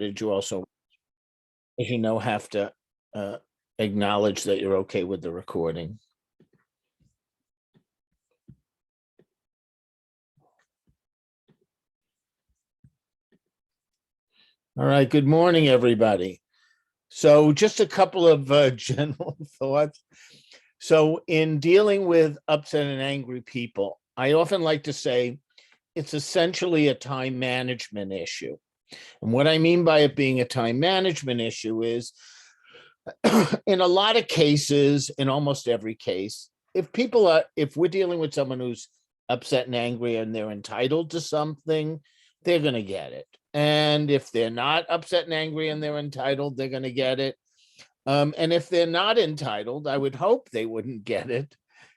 recorded, you also, as you know, have to acknowledge that you're okay with the recording. All right, good morning, everybody. So just a couple of general thoughts. So in dealing with upset and angry people, I often like to say it's essentially a time management issue. And what I mean by it being a time management issue is in a lot of cases, in almost every case, if we're dealing with someone who's upset and angry and they're entitled to something, they're going to get it. And if they're not upset and angry and they're entitled, they're going to get it. And if they're not entitled, I would hope they wouldn't get it,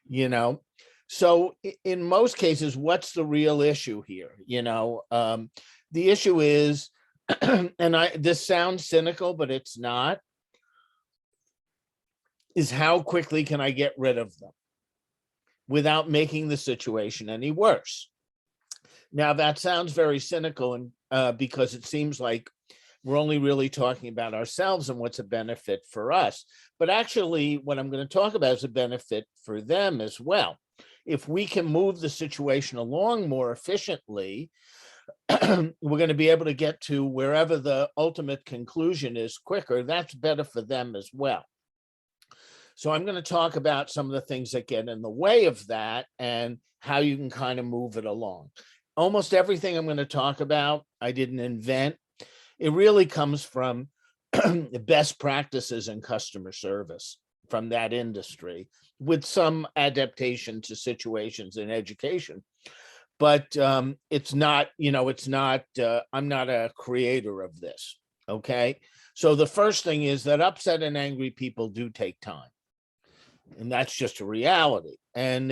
you know. So in most cases, what's the real issue here? The issue is, and this sounds cynical, but it's not, is how quickly can I get rid of them without making the situation any worse? Now, that sounds very cynical, and because it seems like we're only really talking about ourselves and what's a benefit for us. But actually, what I'm going to talk about is a benefit for them as well. If we can move the situation along more efficiently, we're going to be able to get to wherever the ultimate conclusion is quicker. That's better for them as well. So I'm going to talk about some of the things that get in the way of that and how you can kind of move it along. Almost everything I'm going to talk about, I didn't invent. It really comes from best practices in customer service from that industry with some adaptation to situations in education. But it's not, I'm not a creator of this, okay? So the first thing is that upset and angry people do take time. And that's just a reality. And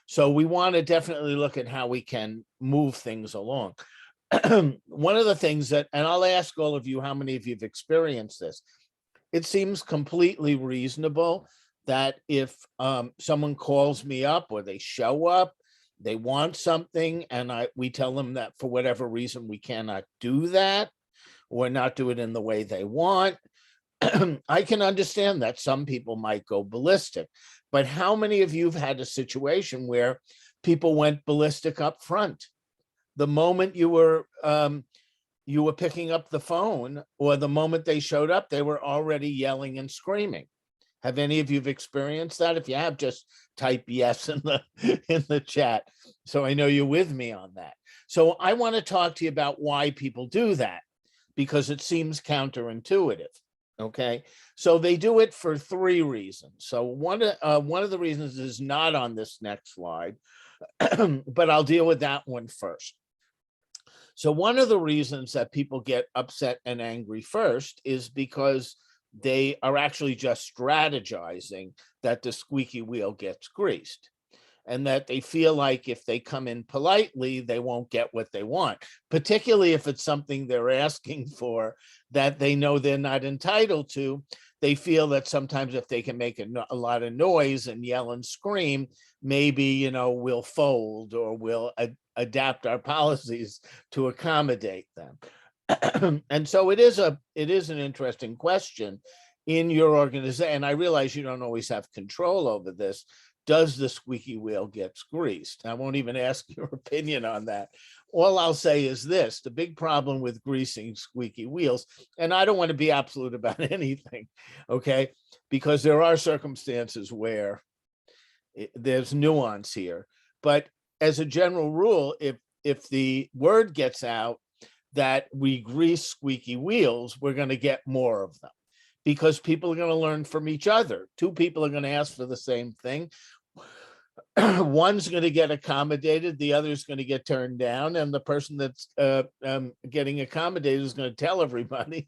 so we want to definitely look at how we can move things along. One of the things that, and I'll ask all of you, how many of you have experienced this? It seems completely reasonable that if someone calls me up or they show up, they want something, and we tell them that for whatever reason we cannot do that or not do it in the way they want. I can understand that some people might go ballistic, but how many of you have had a situation where people went ballistic up front? The moment you were picking up the phone, or the moment they showed up, they were already yelling and screaming. Have any of you experienced that? If you have, just type yes in the chat, so I know you're with me on that. So I want to talk to you about why people do that, because it seems counterintuitive. Okay, so they do it for three reasons. So one of the reasons is not on this next slide, but I'll deal with that one first. So one of the reasons that people get upset and angry first is because they are actually just strategizing that the squeaky wheel gets greased, and that they feel like if they come in politely, they won't get what they want, particularly if it's something they're asking for that they know they're not entitled to. They feel that sometimes if they can make a lot of noise and yell and scream, maybe, we'll fold or we'll adapt our policies to accommodate them. And so it is an interesting question in your organization. And I realize you don't always have control over this. Does the squeaky wheel get greased? I won't even ask your opinion on that. All I'll say is this: the big problem with greasing squeaky wheels, and I don't want to be absolute about anything, okay? Because there are circumstances where there's nuance here. But as a general rule, if the word gets out that we grease squeaky wheels, we're going to get more of them, because people are going to learn from each other. Two people are going to ask for the same thing. One's going to get accommodated, the other is going to get turned down, and the person that's getting accommodated is going to tell everybody.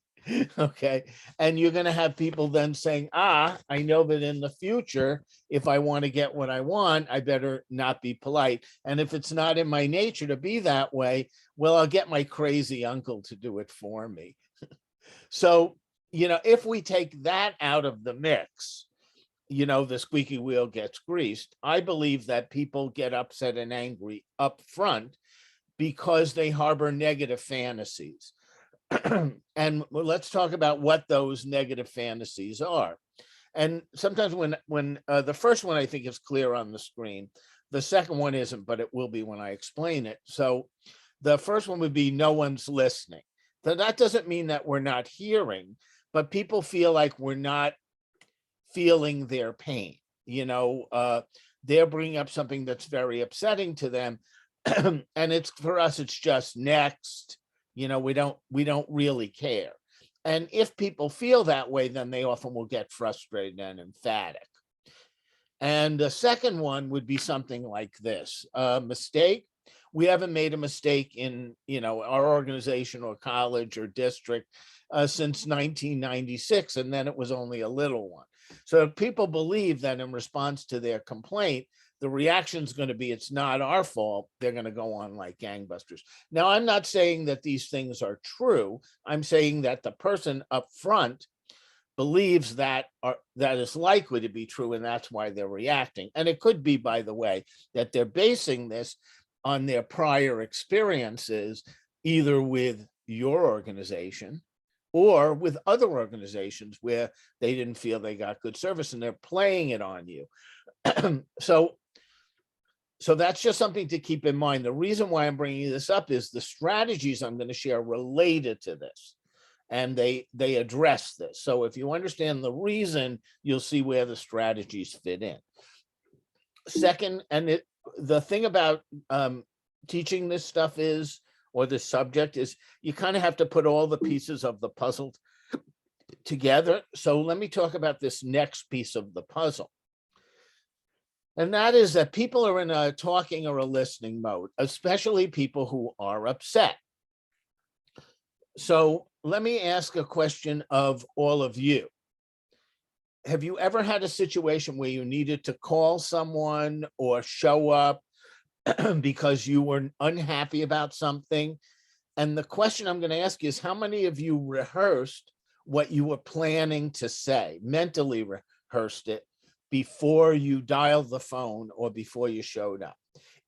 Okay, and you're going to have people then saying, I know that in the future, if I want to get what I want, I better not be polite. And if it's not in my nature to be that way, well, I'll get my crazy uncle to do it for me. So, if we take that out of the mix, the squeaky wheel gets greased. I believe that people get upset and angry up front because they harbor negative fantasies. And let's talk about what those negative fantasies are. And sometimes when the first one I think is clear on the screen, the second one isn't, but it will be when I explain it. So the first one would be no one's listening. So that doesn't mean that we're not hearing, but people feel like we're not feeling their pain. They're bringing up something that's very upsetting to them. And it's for us, it's just next. We don't really care. And if people feel that way, then they often will get frustrated and emphatic. And the second one would be something like this: mistake. We haven't made a mistake in our organization or college or district since 1996, and then it was only a little one. So if people believe that in response to their complaint, the reaction is going to be, it's not our fault, they're going to go on like gangbusters. Now, I'm not saying that these things are true. I'm saying that the person up front believes that is likely to be true, and that's why they're reacting. And it could be, by the way, that they're basing this on their prior experiences, either with your organization or with other organizations where they didn't feel they got good service, and they're playing it on you. So that's just something to keep in mind. The reason why I'm bringing this up is the strategies I'm going to share related to this, and they address this. So if you understand the reason, you'll see where the strategies fit in. Second, and the thing about teaching this stuff is, or the subject is, you kind of have to put all the pieces of the puzzle together. So let me talk about this next piece of the puzzle. And that is that people are in a talking or a listening mode, especially people who are upset. So let me ask a question of all of you. Have you ever had a situation where you needed to call someone or show up because you were unhappy about something? And the question I'm going to ask you is, how many of you rehearsed what you were planning to say, mentally rehearsed it before you dialed the phone or before you showed up?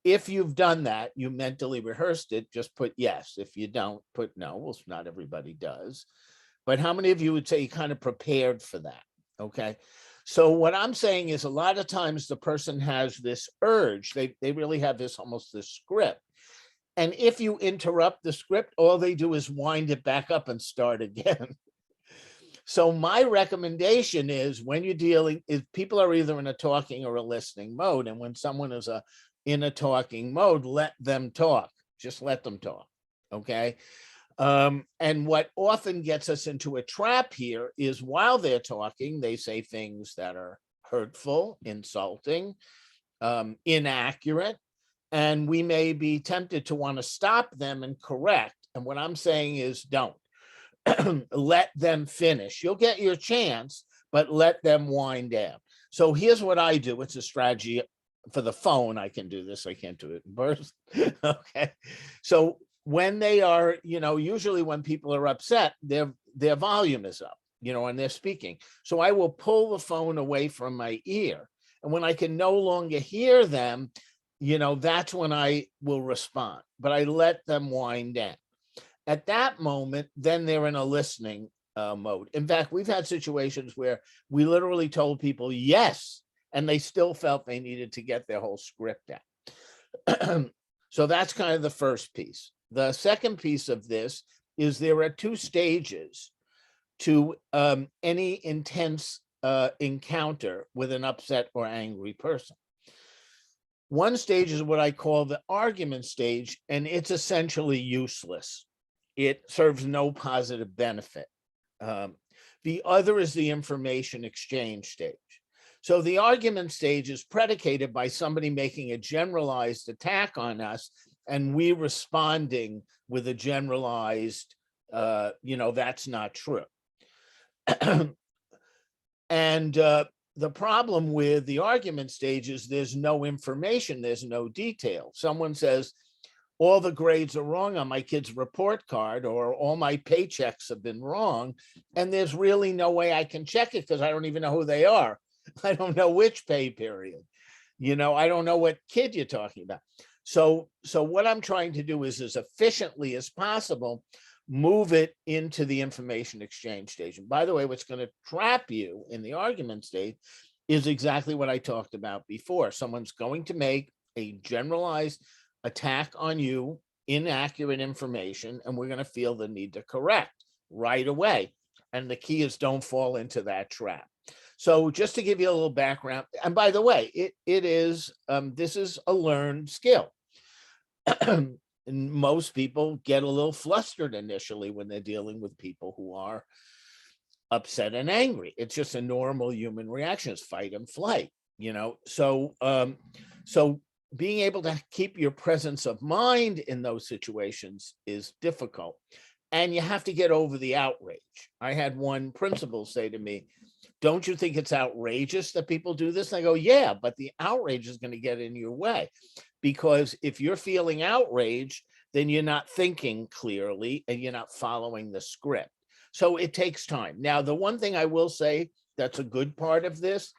If you've done that, you mentally rehearsed it, just put yes. If you don't, put no. Well, not everybody does. But how many of you would say you kind of prepared for that? Okay. So what I'm saying is, a lot of times the person has this urge. They really have this, almost this script. And if you interrupt the script, all they do is wind it back up and start again. So my recommendation is, when you're dealing, if people are either in a talking or a listening mode, and when someone is in a talking mode, let them talk. Just let them talk. Okay. And what often gets us into a trap here is, while they're talking, they say things that are hurtful, insulting, inaccurate, and we may be tempted to want to stop them and correct. And what I'm saying is, don't. Let them finish. You'll get your chance, but let them wind down. So here's what I do. It's a strategy for the phone. I can do this. I can't do it in person. Okay. So when they are, usually when people are upset, their volume is up, and they're speaking. So I will pull the phone away from my ear. And when I can no longer hear them, that's when I will respond. But I let them wind down. At that moment, then they're in a listening mode. In fact, we've had situations where we literally told people yes, and they still felt they needed to get their whole script out. So that's kind of the first piece. The second piece of this is, there are two stages to any intense encounter with an upset or angry person. One stage is what I call the argument stage, and it's essentially useless. It serves no positive benefit. The other is the information exchange stage. So the argument stage is predicated by somebody making a generalized attack on us, and we responding with a generalized, that's not true. And the problem with the argument stage is, there's no information, there's no detail. Someone says, all the grades are wrong on my kid's report card, or all my paychecks have been wrong, and there's really no way I can check it because I don't even know who they are. I don't know which pay period. I don't know what kid you're talking about. So what I'm trying to do is, as efficiently as possible, move it into the information exchange stage. And by the way, what's going to trap you in the argument stage is exactly what I talked about before. Someone's going to make a generalized attack on you, inaccurate information, and we're going to feel the need to correct right away. And the key is don't fall into that trap. So just to give you a little background, and by the way, this is a learned skill. And most people get a little flustered initially when they're dealing with people who are upset and angry. It's just a normal human reaction. It's fight and flight, you know. So being able to keep your presence of mind in those situations is difficult. And you have to get over the outrage. I had one principal say to me, don't you think it's outrageous that people do this? And I go, yeah, but the outrage is going to get in your way. Because if you're feeling outraged, then you're not thinking clearly and you're not following the script. So it takes time. Now, the one thing I will say that's a good part of this,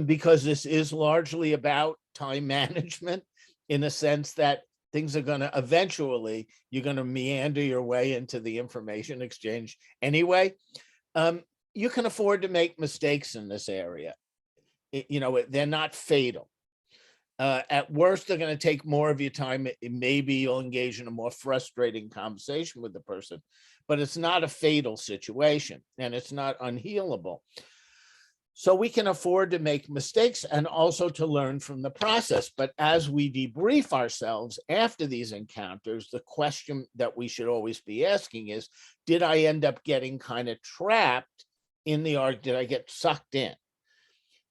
because this is largely about time management in a sense that things are going to eventually, you're going to meander your way into the information exchange anyway. You can afford to make mistakes in this area. They're not fatal. At worst, they're going to take more of your time. Maybe you'll engage in a more frustrating conversation with the person, but it's not a fatal situation and it's not unhealable. So we can afford to make mistakes and also to learn from the process. But as we debrief ourselves after these encounters, the question that we should always be asking is, did I end up getting kind of trapped in the art? Did I get sucked in?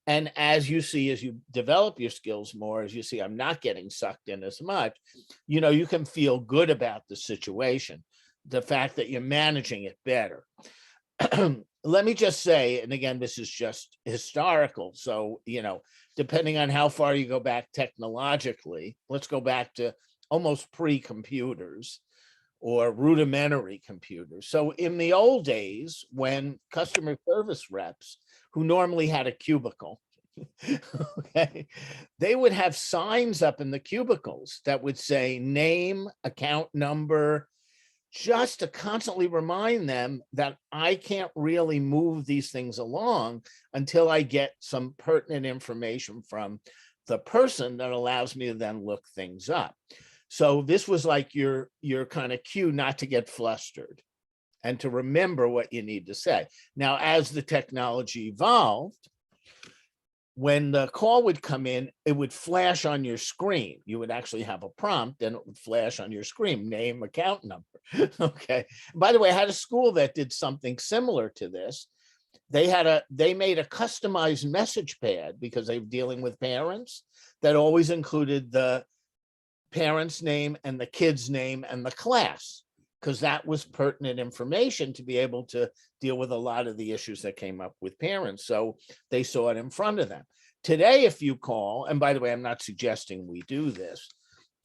And as you see, as you develop your skills more, as you see, I'm not getting sucked in as much, you can feel good about the situation, the fact that you're managing it better. Let me just say, and again, this is just historical. So, depending on how far you go back technologically, let's go back to almost pre-computers or rudimentary computers. So in the old days, when customer service reps, who normally had a cubicle, okay, they would have signs up in the cubicles that would say name, account number, just to constantly remind them that I can't really move these things along until I get some pertinent information from the person that allows me to then look things up. So this was like your kind of cue not to get flustered and to remember what you need to say. Now, as the technology evolved, when the call would come in, it would flash on your screen. You would actually have a prompt and it would flash on your screen, name, account number. Okay. By the way, I had a school that did something similar to this. They made a customized message pad because they were dealing with parents that always included the parent's name and the kid's name and the class, because that was pertinent information to be able to deal with a lot of the issues that came up with parents. So they saw it in front of them. Today, if you call, and by the way, I'm not suggesting we do this,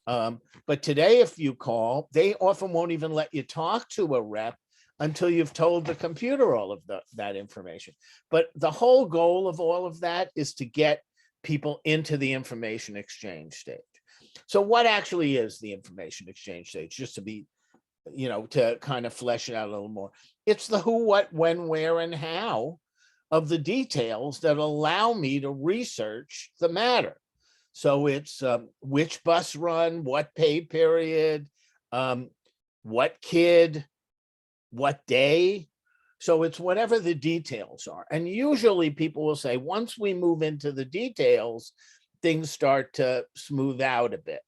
but today, if you call, they often won't even let you talk to a rep until you've told the computer all of that information. But the whole goal of all of that is to get people into the information exchange stage. So what actually is the information exchange stage? Just to be, to kind of flesh it out a little more. It's the who, what, when, where, and how of the details that allow me to research the matter. So it's which bus run, what pay period, what kid, what day. So it's whatever the details are. And usually people will say, once we move into the details, things start to smooth out a bit.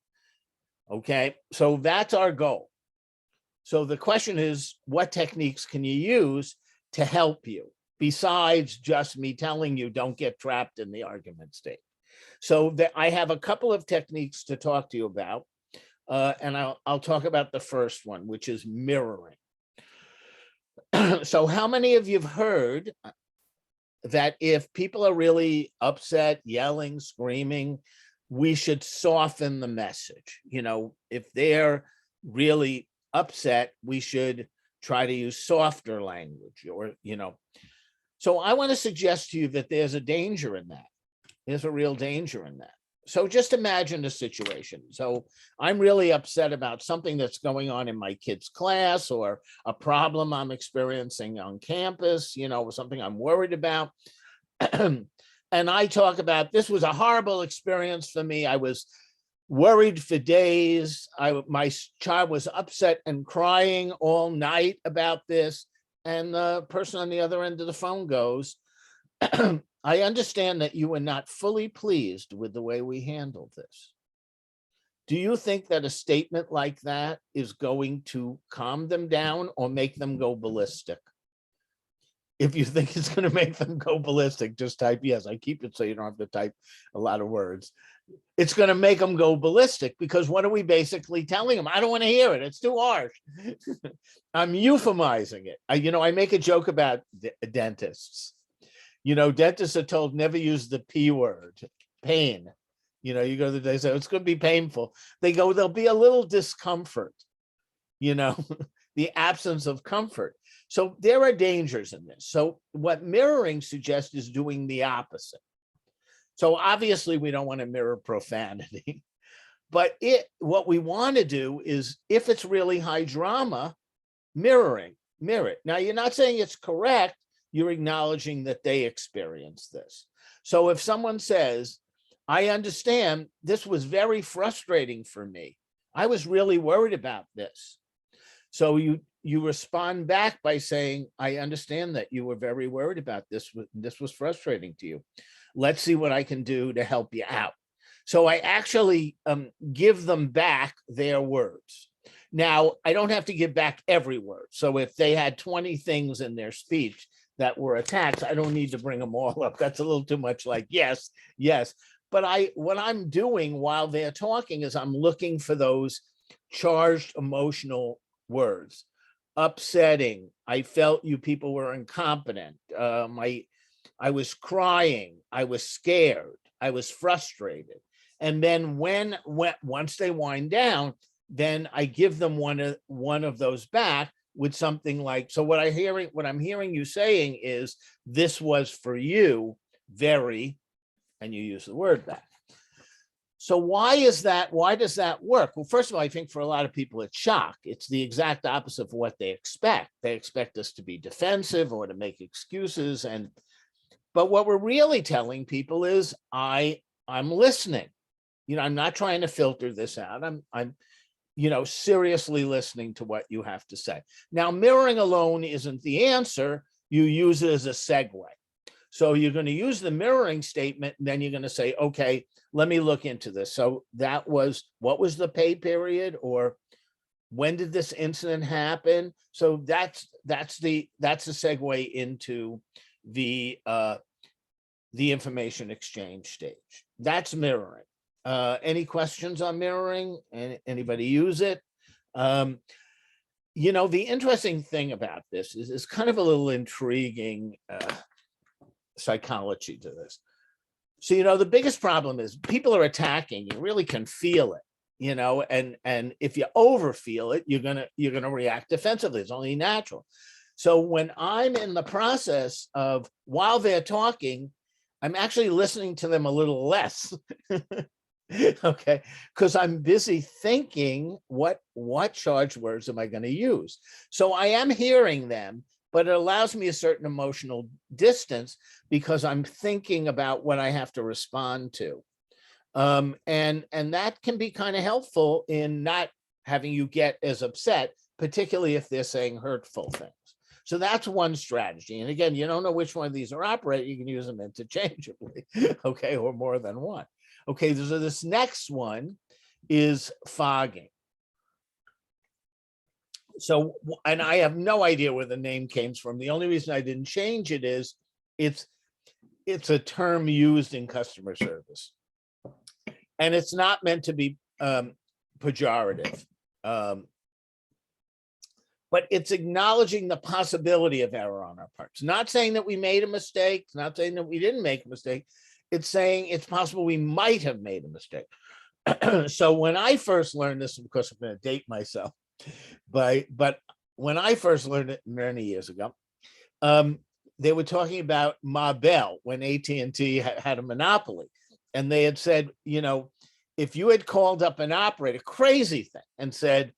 Okay, so that's our goal. So the question is, what techniques can you use to help you besides just me telling you don't get trapped in the argument state? So I have a couple of techniques to talk to you about, and I'll talk about the first one, which is mirroring. So how many of you have heard that if people are really upset, yelling, screaming, we should soften the message? If they're really upset, we should try to use softer language, or so I want to suggest to you that there's a danger in that. There's a real danger in that. So just imagine the situation. So I'm really upset about something that's going on in my kid's class, or a problem I'm experiencing on campus, something I'm worried about. And I talk about, this was a horrible experience for me. I was worried for days. My child was upset and crying all night about this. And the person on the other end of the phone goes, I understand that you were not fully pleased with the way we handled this. Do you think that a statement like that is going to calm them down or make them go ballistic? If you think it's going to make them go ballistic, just type yes. I keep it so you don't have to type a lot of words. It's going to make them go ballistic, because what are we basically telling them? I don't want to hear it. It's too harsh. I'm euphemizing it. I make a joke about dentists. Dentists are told never use the P word, pain. You go to they say it's going to be painful. They go, there'll be a little discomfort, the absence of comfort. So there are dangers in this. So what mirroring suggests is doing the opposite. So obviously we don't want to mirror profanity, but what we want to do is, if it's really high drama, mirror it. Now, you're not saying it's correct. You're acknowledging that they experienced this. So if someone says, I understand this was very frustrating for me, I was really worried about this. So you respond back by saying, I understand that you were very worried about this. This was frustrating to you. Let's see what I can do to help you out. So I actually give them back their words. Now, I don't have to give back every word. So if they had 20 things in their speech that were attacks, I don't need to bring them all up. That's a little too much like, yes, yes. But what I'm doing while they're talking is I'm looking for those charged emotional words. Upsetting. I felt you people were incompetent. I was crying. I was scared. I was frustrated. And then once they wind down, then I give them one of those back with something like, so what I'm hearing you saying is, this was for you very, and you use the word back. So why is that? Why does that work? Well, first of all, I think for a lot of people, it's shock. It's the exact opposite of what they expect. They expect us to be defensive or to make excuses. But what we're really telling people is, I'm listening. I'm not trying to filter this out. I'm seriously listening to what you have to say. Now, mirroring alone isn't the answer. You use it as a segue. So you're going to use the mirroring statement, and then you're going to say, okay, let me look into this. So what was the pay period, or when did this incident happen? So that's the segue into the information exchange stage. That's mirroring. Any questions on mirroring? Anybody use it? The interesting thing about this is kind of a little intriguing psychology to this. So, the biggest problem is people are attacking. You really can feel it, and if you overfeel it, you're gonna react defensively. It's only natural. So when I'm in the process of, while they're talking, I'm actually listening to them a little less. Okay, because I'm busy thinking, what charged words am I going to use? So I am hearing them, but it allows me a certain emotional distance because I'm thinking about what I have to respond to. And that can be kind of helpful in not having you get as upset, particularly if they're saying hurtful things. So that's one strategy. And again, you don't know which one of these are operating, you can use them interchangeably, okay, or more than one. Okay, so this next one is fogging. So, and I have no idea where the name came from. The only reason I didn't change it is it's a term used in customer service. And it's not meant to be pejorative. But it's acknowledging the possibility of error on our parts. Not saying that we made a mistake, not saying that we didn't make a mistake. It's saying it's possible we might have made a mistake. So when I first learned this, of course, I'm going to date myself, but when I first learned it many years ago, they were talking about Ma Bell when AT&T had a monopoly. and they had said, if you had called up an operator, crazy thing, and said,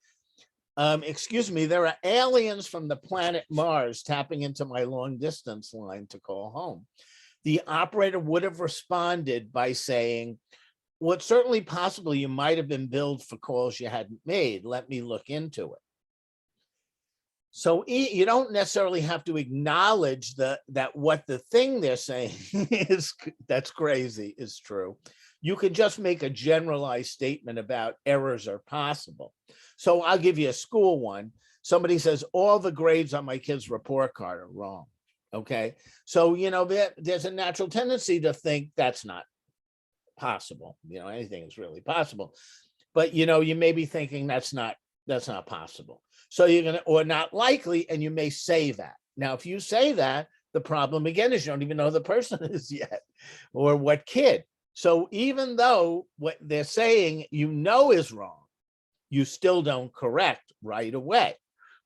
excuse me, there are aliens from the planet Mars tapping into my long distance line to call home, the operator would have responded by saying, well, it's certainly possible you might have been billed for calls you hadn't made. Let me look into it. So you don't necessarily have to acknowledge that what the thing they're saying is that's crazy is true. You can just make a generalized statement about errors are possible. So I'll give you a school one. Somebody says all the grades on my kid's report card are wrong. Okay. So, there's a natural tendency to think that's not possible. Anything is really possible. But, you may be thinking that's not possible. So you're going to, or not likely, and you may say that. Now, if you say that, the problem again is you don't even know who the person is yet or what kid. So even though what they're saying is wrong, you still don't correct right away.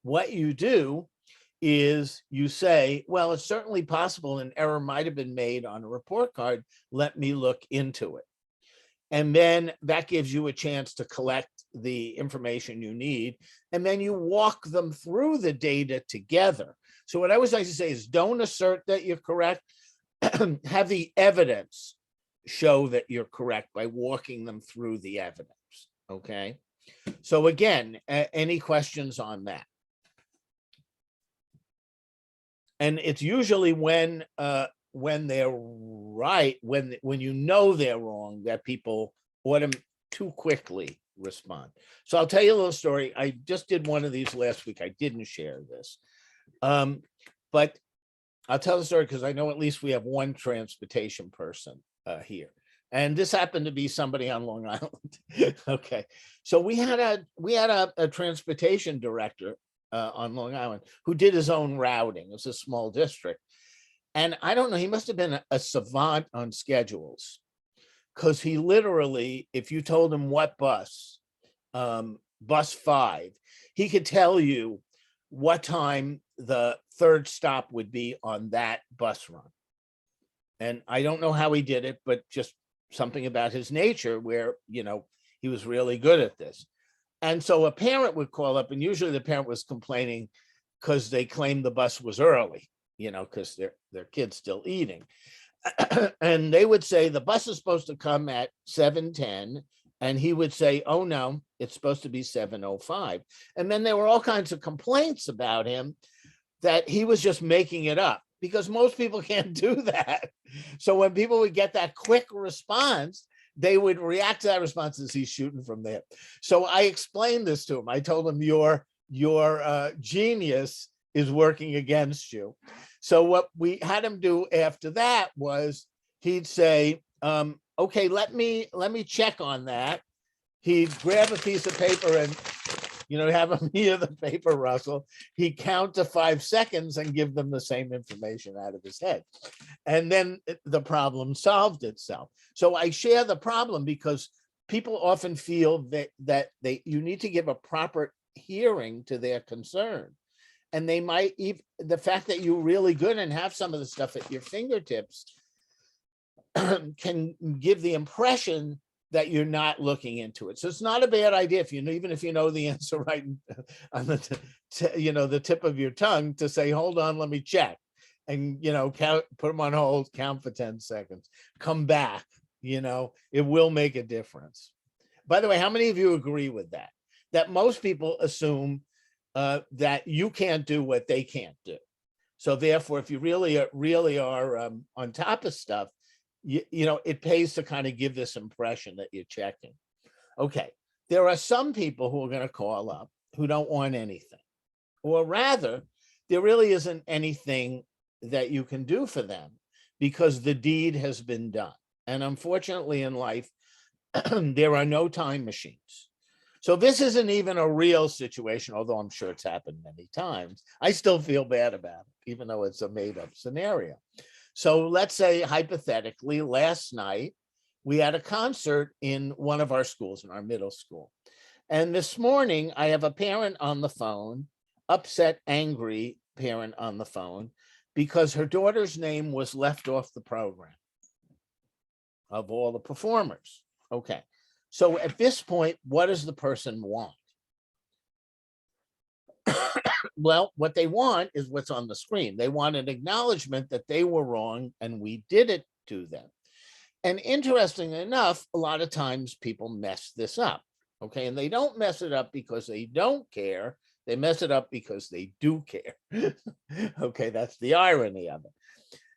What you do is you say, well, it's certainly possible an error might have been made on a report card. Let me look into it. And then that gives you a chance to collect the information you need. And then you walk them through the data together. So what I always like to say is don't assert that you're correct. Have the evidence show that you're correct by walking them through the evidence. Okay. So again, any questions on that? And it's usually when they're right, when they're wrong, that people too quickly respond. So I'll tell you a little story. I just did one of these last week. I didn't share this, but I'll tell the story because I know at least we have one transportation person here, and this happened to be somebody on Long Island. Okay, so we had a transportation director on Long Island who did his own routing. It was a small district. And I don't know, he must have been a savant on schedules, because he literally, if you told him what bus 5, he could tell you what time the third stop would be on that bus run. And I don't know how he did it, but just something about his nature where, he was really good at this. And so a parent would call up, and usually the parent was complaining because they claimed the bus was early, because their kid's still eating. And they would say the bus is supposed to come at 7:10, and he would say, oh no, it's supposed to be 7:05. And then there were all kinds of complaints about him that he was just making it up, because most people can't do that. So when people would get that quick response, they would react to that response as he's shooting from there. So I explained this to him. I told him your genius is working against you. So what we had him do after that was he'd say, okay, let me check on that. He'd grab a piece of paper and, have him hear the paper rustle. He'd count to 5 seconds and give them the same information out of his head. And then the problem solved itself. So I share the problem because people often feel that you need to give a proper hearing to their concern. And they might even, the fact that you're really good and have some of the stuff at your fingertips can give the impression that you're not looking into it. So it's not a bad idea even if you know the answer right on the tip of your tongue, to say, hold on, let me check. And, put them on hold, count for 10 seconds, come back, it will make a difference. By the way, how many of you agree with that? That most people assume that you can't do what they can't do. So therefore, if you really are on top of stuff, it pays to kind of give this impression that you're checking. Okay, there are some people who are going to call up who don't want anything, or rather, there really isn't anything that you can do for them because the deed has been done. And unfortunately in life, there are no time machines. So this isn't even a real situation, although I'm sure it's happened many times. I still feel bad about it, even though it's a made-up scenario. So let's say, hypothetically, last night, we had a concert in one of our schools, in our middle school. And this morning, I have a parent on the phone, upset, angry parent on the phone, because her daughter's name was left off the program. of all the performers. Okay. So at this point, what does the person want? Well, what they want is what's on the screen. They want an acknowledgement that they were wrong and we did it to them. And interestingly enough, a lot of times people mess this up. Okay. And they don't mess it up because they don't care. They mess it up because they do care. Okay. That's the irony of it.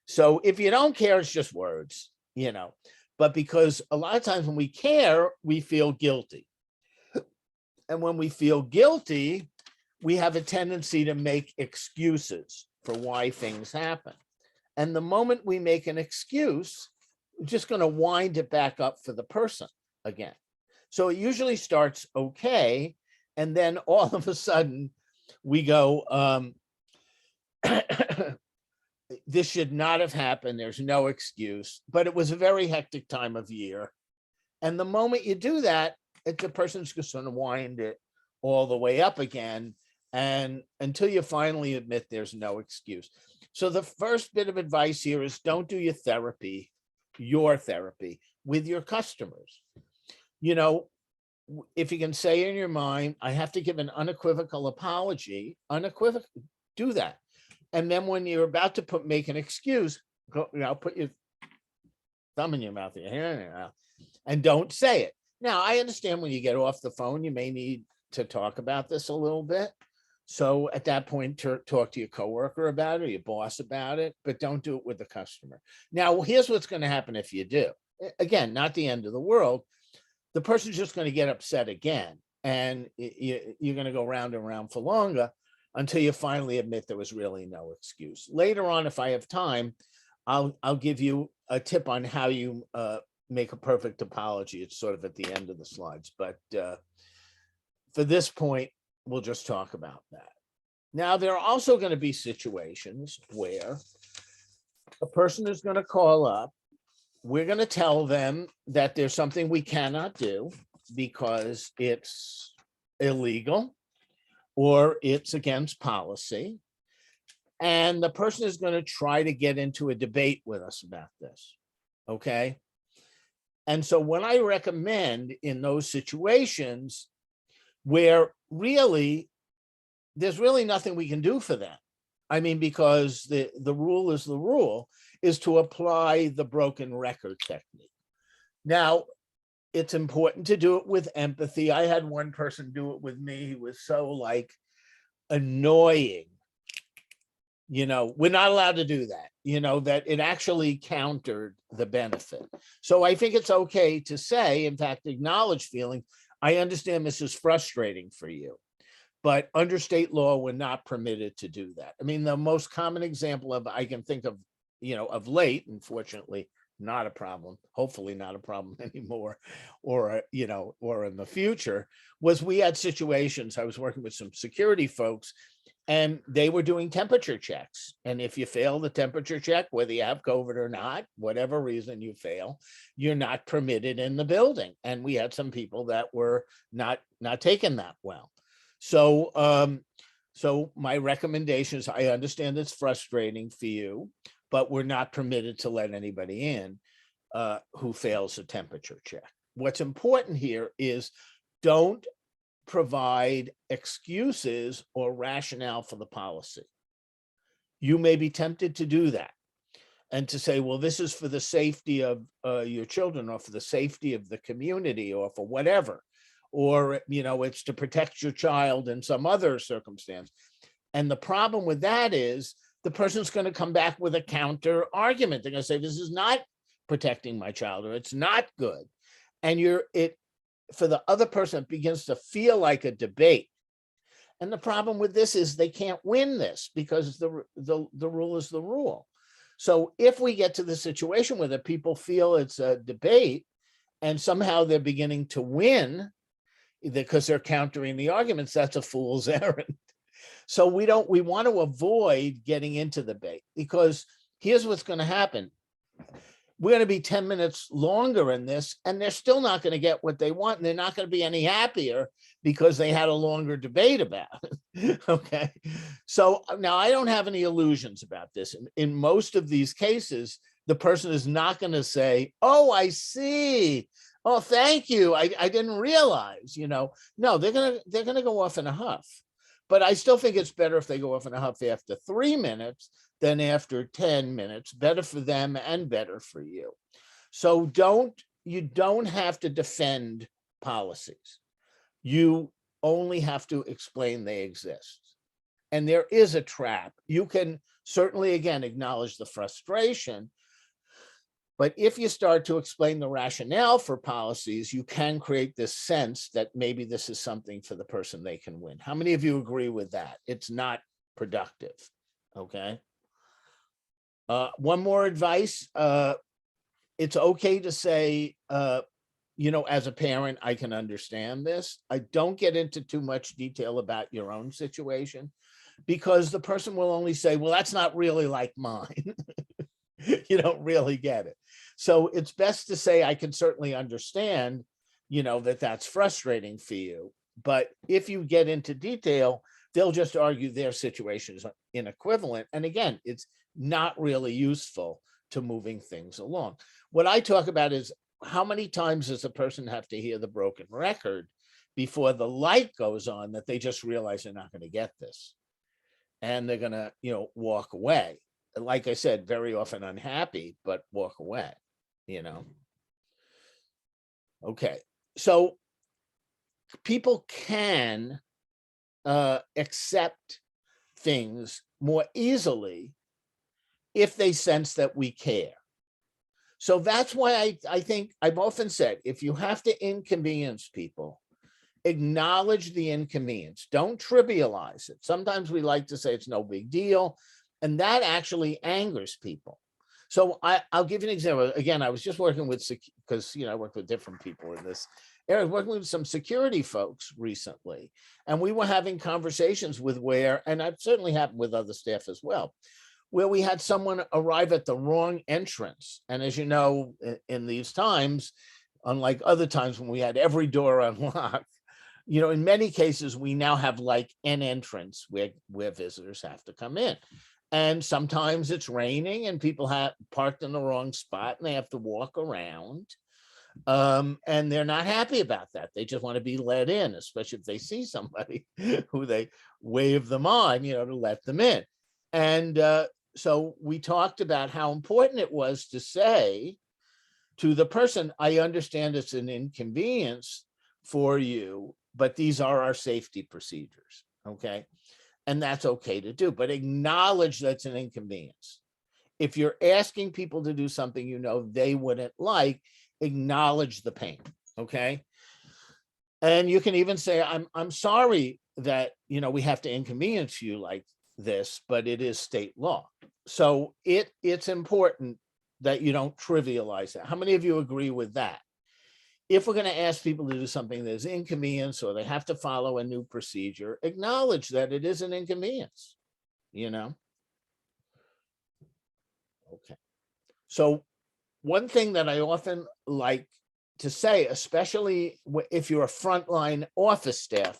So if you don't care, it's just words, but because a lot of times when we care, we feel guilty. And when we feel guilty, we have a tendency to make excuses for why things happen. And the moment we make an excuse, we're just going to wind it back up for the person again. So it usually starts okay. And then all of a sudden we go, this should not have happened. There's no excuse, but it was a very hectic time of year. And the moment you do that, the person's just going to wind it all the way up again. And until you finally admit there's no excuse. So the first bit of advice here is don't do your therapy with your customers. If you can say in your mind, I have to give an unequivocal apology, do that. And then when you're about to make an excuse, put your thumb in your mouth, your hand in your mouth, and don't say it. Now, I understand when you get off the phone, you may need to talk about this a little bit. So at that point, talk to your coworker about it or your boss about it, but don't do it with the customer. Now, here's what's going to happen if you do. Again, not the end of the world. The person's just going to get upset again, and you're going to go round and round for longer until you finally admit there was really no excuse. Later on, if I have time, I'll give you a tip on how you make a perfect apology. It's sort of at the end of the slides, but for this point, we'll just talk about that. Now, there are also going to be situations where a person is going to call up. We're going to tell them that there's something we cannot do because it's illegal or it's against policy. And the person is going to try to get into a debate with us about this. Okay. And so what I recommend in those situations where really there's really nothing we can do for them. I mean, because the rule is the rule, is to apply the broken record technique. Now, it's important to do it with empathy. I had one person do it with me. He was so annoying. We're not allowed to do that, that it actually countered the benefit. So I think it's okay to say, in fact, acknowledge feeling. I understand this is frustrating for you, but under state law, we're not permitted to do that. I mean, the most common example I can think of, of late, unfortunately, not a problem, hopefully not a problem anymore, or in the future, was we had situations, I was working with some security folks, and they were doing temperature checks. And if you fail the temperature check, whether you have COVID or not, whatever reason you fail, you're not permitted in the building. And we had some people that were not taking that well. So, so my recommendation is, I understand it's frustrating for you, but we're not permitted to let anybody in who fails a temperature check. What's important here is don't provide excuses or rationale for the policy. You may be tempted to do that and to say, well, this is for the safety of your children, or for the safety of the community, or for whatever, or, it's to protect your child in some other circumstance. And the problem with that is the person's going to come back with a counter argument. They're going to say, this is not protecting my child, or it's not good. And for the other person, it begins to feel like a debate. And the problem with this is they can't win this because the rule is the rule. So if we get to the situation where the people feel it's a debate and somehow they're beginning to win because they're countering the arguments, that's a fool's errand. So we want to avoid getting into the debate, because here's what's going to happen. We're going to be 10 minutes longer in this, and they're still not going to get what they want. And they're not going to be any happier because they had a longer debate about it. Okay. So now I don't have any illusions about this. In most of these cases, the person is not going to say, oh, I see. Oh, thank you. I didn't realize, no, they're gonna go off in a huff. But I still think it's better if they go off in a huff after 3 minutes than after 10 minutes. Better for them and better for you. So you don't have to defend policies. You only have to explain they exist. And there is a trap. You can certainly, again, acknowledge the frustration. But if you start to explain the rationale for policies, you can create this sense that maybe this is something for the person they can win. How many of you agree with that? It's not productive. Okay. One more advice. It's okay to say, as a parent, I can understand this. I don't get into too much detail about your own situation, because the person will only say, well, that's not really like mine. You don't really get it. So it's best to say, I can certainly understand, that's frustrating for you. But if you get into detail, they'll just argue their situation is inequivalent. And again, it's not really useful to moving things along. What I talk about is, how many times does a person have to hear the broken record before the light goes on that they just realize they're not going to get this, and they're going to, walk away. Like I said, very often unhappy, but walk away, Okay. So people can accept things more easily if they sense that we care. So that's why I think I've often said, if you have to inconvenience people, acknowledge the inconvenience. Don't trivialize it. Sometimes we like to say it's no big deal, and that actually angers people. So I'll give you an example. Again, I was just working with, because I work with different people in this area. I was working with some security folks recently, and we were having conversations with and I've certainly happened with other staff as well, where we had someone arrive at the wrong entrance. And as you know, in these times, unlike other times when we had every door unlocked, in many cases, we now have like an entrance where visitors have to come in. And sometimes it's raining and people have parked in the wrong spot and they have to walk around. And they're not happy about that. They just want to be let in, especially if they see somebody who they wave them on, to let them in. And so we talked about how important it was to say to the person, I understand it's an inconvenience for you, but these are our safety procedures, okay? And that's okay to do, but acknowledge that's an inconvenience. If you're asking people to do something they wouldn't like, acknowledge the pain, okay? And you can even say, I'm sorry that, we have to inconvenience you like this, but it is state law. So it's important that you don't trivialize that. How many of you agree with that? If we're going to ask people to do something that's inconvenience, or they have to follow a new procedure, acknowledge that it is an inconvenience, Okay. So one thing that I often like to say, especially if you're a frontline office staff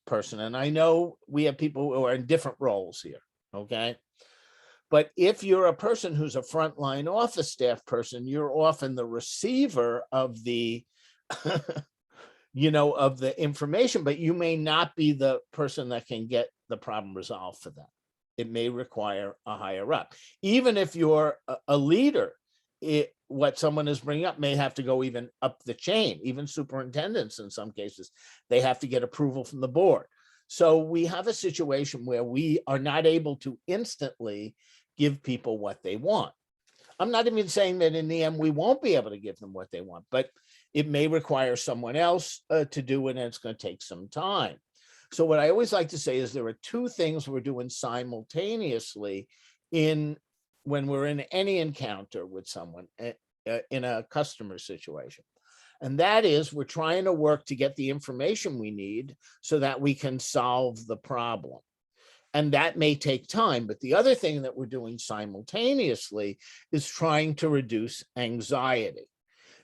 person, and I know we have people who are in different roles here, okay? But if you're a person who's a frontline office staff person, you're often the receiver of the of the information, but you may not be the person that can get the problem resolved for them. It may require a higher up. Even if you're a leader, what someone is bringing up may have to go even up the chain. Even superintendents, in some cases, they have to get approval from the board. So we have a situation where we are not able to instantly give people what they want. I'm not even saying that in the end we won't be able to give them what they want, but it may require someone else to do it, and it's going to take some time. So what I always like to say is there are two things we're doing simultaneously when we're in any encounter with someone in a customer situation. And that is, we're trying to work to get the information we need so that we can solve the problem. And that may take time. But the other thing that we're doing simultaneously is trying to reduce anxiety.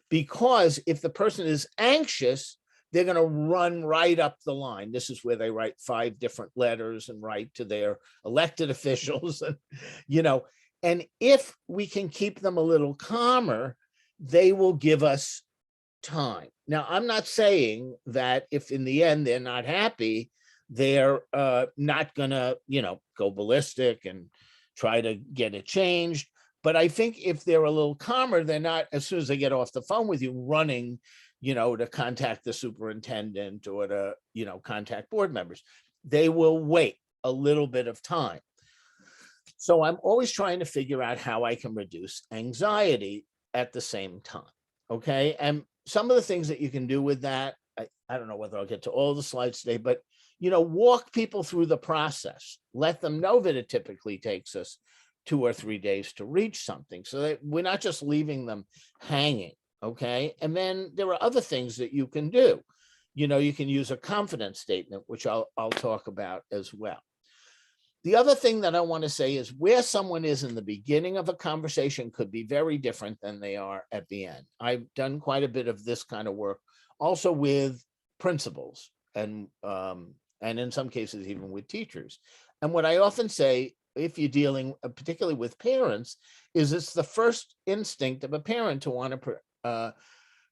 Because if the person is anxious, they're going to run right up the line. This is where they write 5 different letters and write to their elected officials. And, And if we can keep them a little calmer, they will give us time. Now, I'm not saying that if in the end they're not happy, they're not gonna, go ballistic and try to get it changed. But I think if they're a little calmer, they're not, as soon as they get off the phone with you, running, to contact the superintendent or to, contact board members. They will wait a little bit of time. So I'm always trying to figure out how I can reduce anxiety at the same time. Okay. And some of the things that you can do with that, I don't know whether I'll get to all the slides today, but, walk people through the process. Let them know that it typically takes us 2 or 3 days to reach something, so that we're not just leaving them hanging. Okay. And then there are other things that you can do. You can use a confidence statement, which I'll talk about as well. The other thing that I want to say is where someone is in the beginning of a conversation could be very different than they are at the end. I've done quite a bit of this kind of work also with principals and in some cases even with teachers. And what I often say, if you're dealing particularly with parents, is it's the first instinct of a parent to want to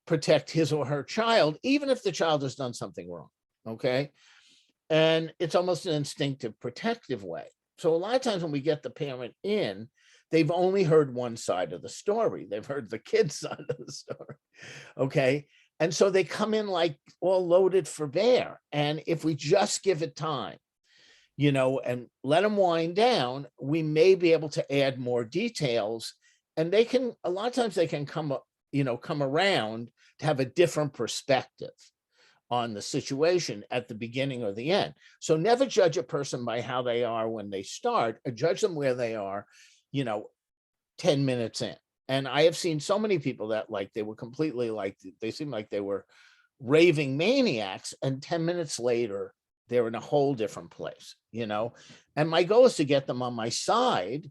protect his or her child, even if the child has done something wrong. Okay. And it's almost an instinctive protective way. So a lot of times when we get the parent in, they've only heard one side of the story. They've heard the kid's side of the story. Okay. And so they come in like all loaded for bear. And if we just give it time, and let them wind down, we may be able to add more details. And they can, a lot of times they can come around to have a different perspective on the situation at the beginning or the end. So never judge a person by how they are when they start, or judge them where they are, 10 minutes in. And I have seen so many people that they were completely they seemed like they were raving maniacs, and 10 minutes later, they're in a whole different place, and my goal is to get them on my side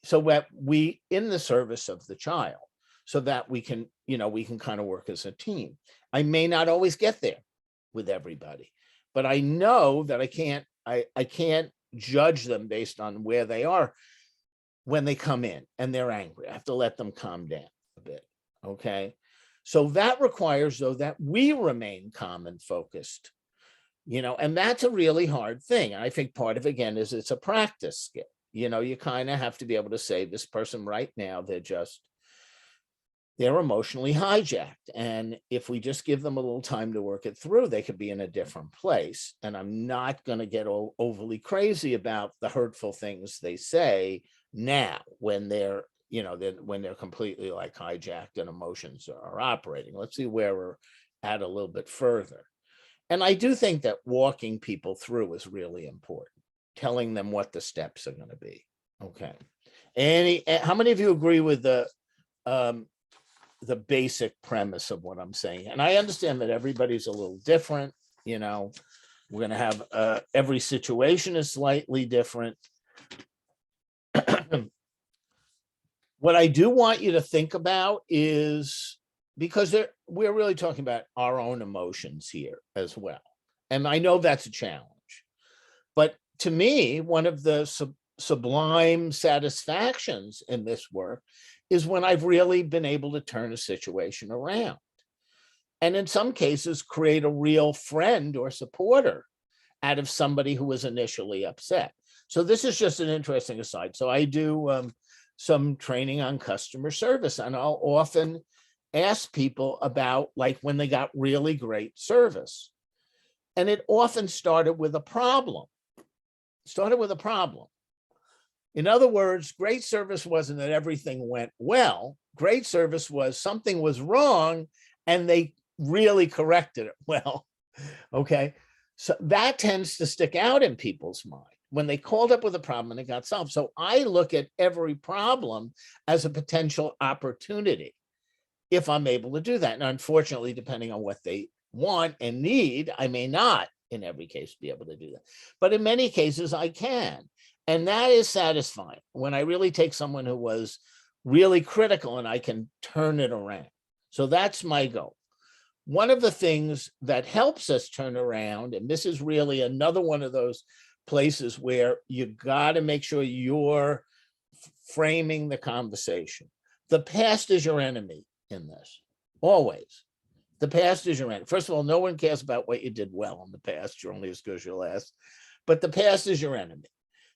so that we in the service of the child, so that we can kind of work as a team. I may not always get there with everybody, but I know that I can't judge them based on where they are when they come in and they're angry. I have to let them calm down a bit. Okay. So that requires, though, that we remain calm and focused, and that's a really hard thing. And I think part of, again, is it's a practice skill. You kind of have to be able to say, this person right now, they're emotionally hijacked. And if we just give them a little time to work it through, they could be in a different place. And I'm not going to get overly crazy about the hurtful things they say now when they're completely hijacked and emotions are operating. Let's see where we're at a little bit further. And I do think that walking people through is really important, telling them what the steps are going to be. Okay. How many of you agree with the basic premise of what I'm saying? And I understand that everybody's a little different. We're going to have every situation is slightly different. What I do want you to think about is, because we're really talking about our own emotions here as well. And I know that's a challenge. But to me, one of the sublime satisfactions in this work is when I've really been able to turn a situation around. And in some cases, create a real friend or supporter out of somebody who was initially upset. So this is just an interesting aside. So I do some training on customer service, and I'll often ask people about when they got really great service. And it often started with a problem. In other words, great service wasn't that everything went well. Great service was something was wrong and they really corrected it well. Okay. So that tends to stick out in people's mind when they called up with a problem and it got solved. So I look at every problem as a potential opportunity if I'm able to do that. And unfortunately, depending on what they want and need, I may not in every case be able to do that. But in many cases, I can. And that is satisfying when I really take someone who was really critical and I can turn it around. So that's my goal. One of the things that helps us turn around, and this is really another one of those places where you got to make sure you're framing the conversation. The past is your enemy in this, always. The past is your enemy. First of all, no one cares about what you did well in the past. You're only as good as your last. But the past is your enemy.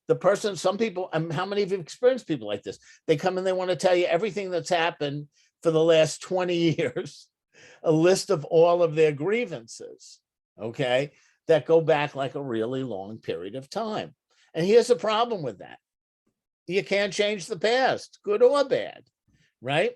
The person, some people, how many of you have experienced people like this? They come and they want to tell you everything that's happened for the last 20 years, a list of all of their grievances, okay, that go back like a really long period of time. And here's the problem with that. You can't change the past, good or bad, right?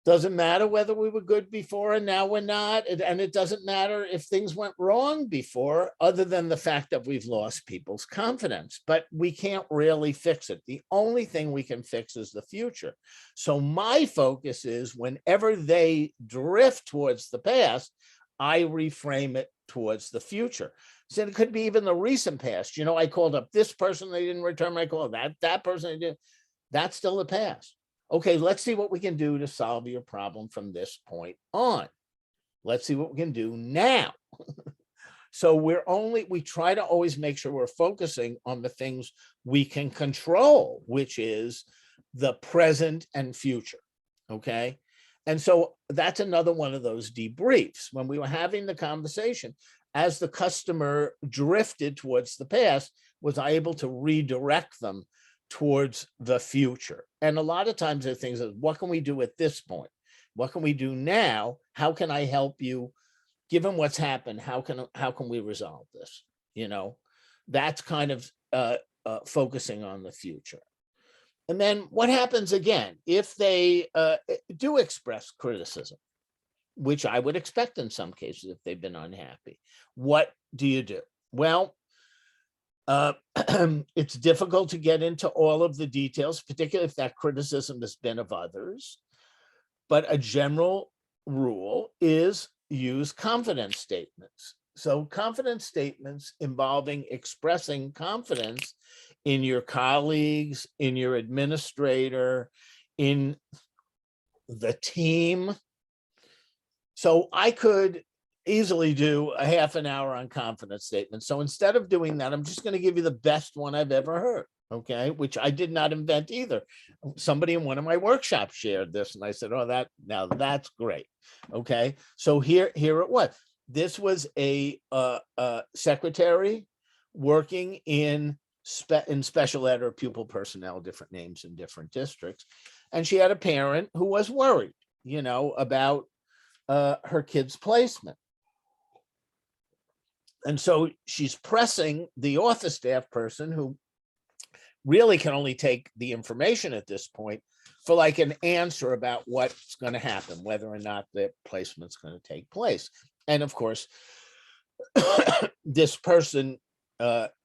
Doesn't matter whether we were good before and now we're not. And it doesn't matter if things went wrong before, other than the fact that we've lost people's confidence. But we can't really fix it. The only thing we can fix is the future. So my focus is whenever they drift towards the past, I reframe it towards the future. So it could be even the recent past. You know, I called up this person, they didn't return my call. That person, they did. That's still the past. Okay, let's see what we can do to solve your problem from this point on. Let's see what we can do now. So we try to always make sure we're focusing on the things we can control, which is the present and future, okay? And so that's another one of those debriefs. When we were having the conversation, as the customer drifted towards the past, was I able to redirect them towards the future? And a lot of times there are things that, what can we do at this point? What can we do now? How can I help you? Given what's happened, how can we resolve this? You know, that's kind of focusing on the future. And then what happens again if they do express criticism, which I would expect in some cases if they've been unhappy? What do you do? Well, it's difficult to get into all of the details, particularly if that criticism has been of others. But a general rule is use confidence statements. So confidence statements involving expressing confidence in your colleagues, in your administrator, in the team. So I could easily do a half an hour on confidence statements. So instead of doing that, I'm just going to give you the best one I've ever heard, okay, which I did not invent either. Somebody in one of my workshops shared this, and I said, oh, now that's great, okay? So here it was. This was a secretary working in special ed or pupil personnel, different names in different districts, and she had a parent who was worried, you know, about her kid's placement. And so she's pressing the office staff person, who really can only take the information at this point, for like an answer about what's going to happen, whether or not the placement's going to take place. And of course, this person